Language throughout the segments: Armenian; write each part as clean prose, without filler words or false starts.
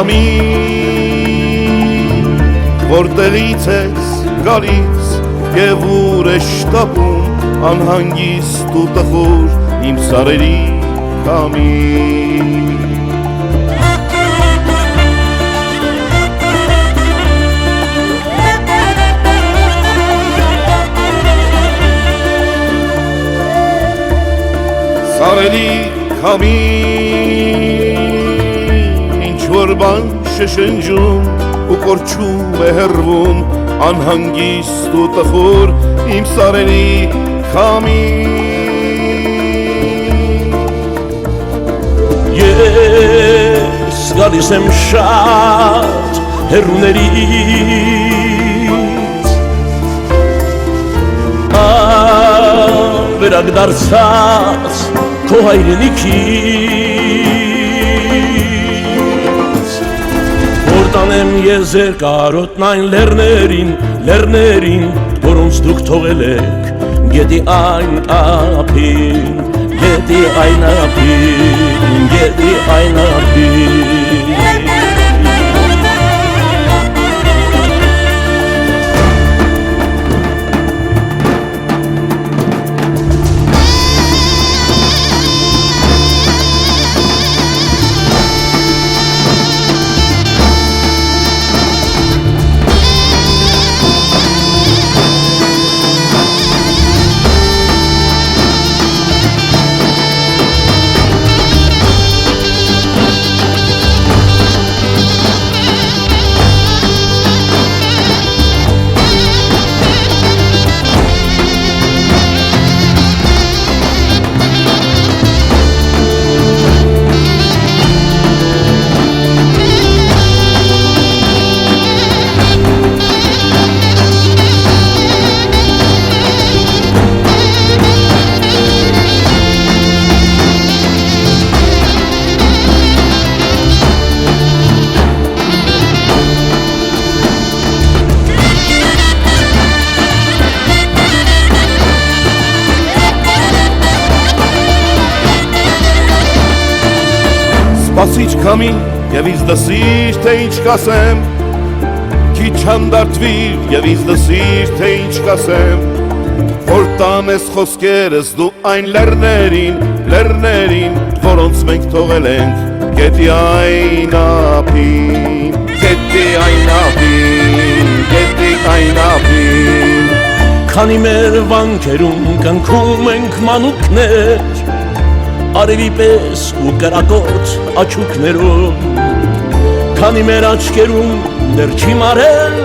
քամին, որտեղից ես գալիս և ուր է շտապում անհանգիստ ու տխուր իմ սարերի քամին։ Սարերի քամին, ինչ-որ բան շշնջում ու կորչում է հեռվում անհանգիստ ու տխուր իմ սարերի քամին։ Ես գալիս եմ շատ հեռուներից, ավերակ դարձած քո հայրենիքից, որ տանեմ ես ձեր կարոտն այն լեռներին, որոնց դուք թողել եք գետի այն ափին, գետի այն ափին, գետի այն ափին։ Սպասիչ քամին և ինձ դսիր, թե ինչ կասեմ, քիչ հանդարտվիր և ինձ դսիր, թե ինչ կասեմ, որ տանես խոսքերս դու այն լեռներին, որոնց մենք թողել ենք գետի այն ափին, գետի այն ափին, գետի այն ափին։ Քանի մեր վանքերում կնքում ենք մանուկներ, արևի պես ու կրակոտ աչուկներով, քանի մեր աչկերում դեռ չի մարել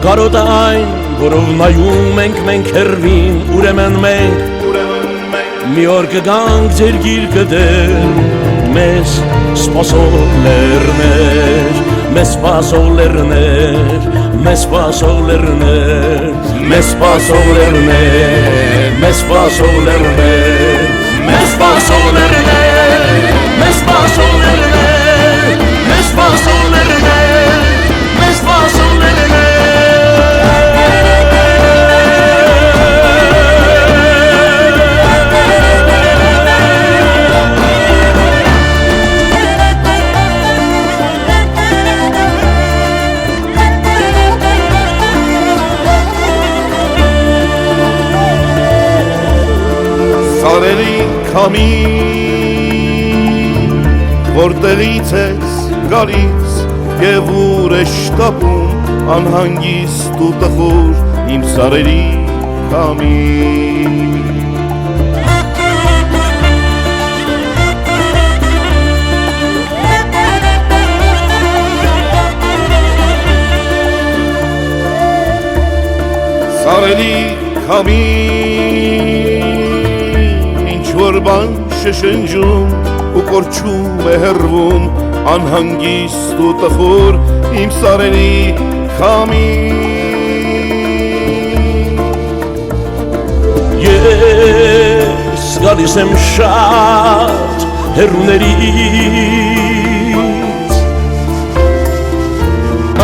կարոտը այն, որով նայում ենք մենք հեռվին, ուրեմն մենք մի օր կգանք ձեր գիրկը դեր, մեզ սպասող լեռներ, մեզ սպասող լեռներ, մեզ սպասող լեռներ, մեզ սպասող լեռներ, մեզ սպասող լեռներ, մեզ սպասող լեռներ, մեզ սպասող լեռներ, մեզ սպասող լեռներ, մեզ սպասող լեռներ։ Սարերի քամին, որտեղից ես գալիս և ուր է շտապում անհանգիստ ու տխուր իմ սարերի քամին։ Սարերի քամին, ինչ-որ բան շշնջում ու կորչում է հեռվում անհանգիստ ու տխուր իմ սարերի քամին։ Ես գալիս եմ շատ հեռուներից,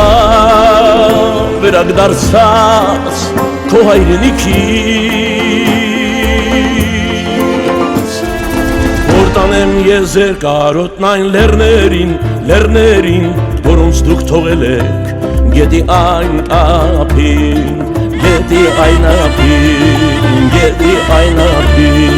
ավերակ դարձած քո հայրենիքից, որ տանեմ ես ձեր կարոտն այն լեռներին, որոնց դուք թողել եք գետի այն ափին, գետի այն ափին, գետի այն ափին։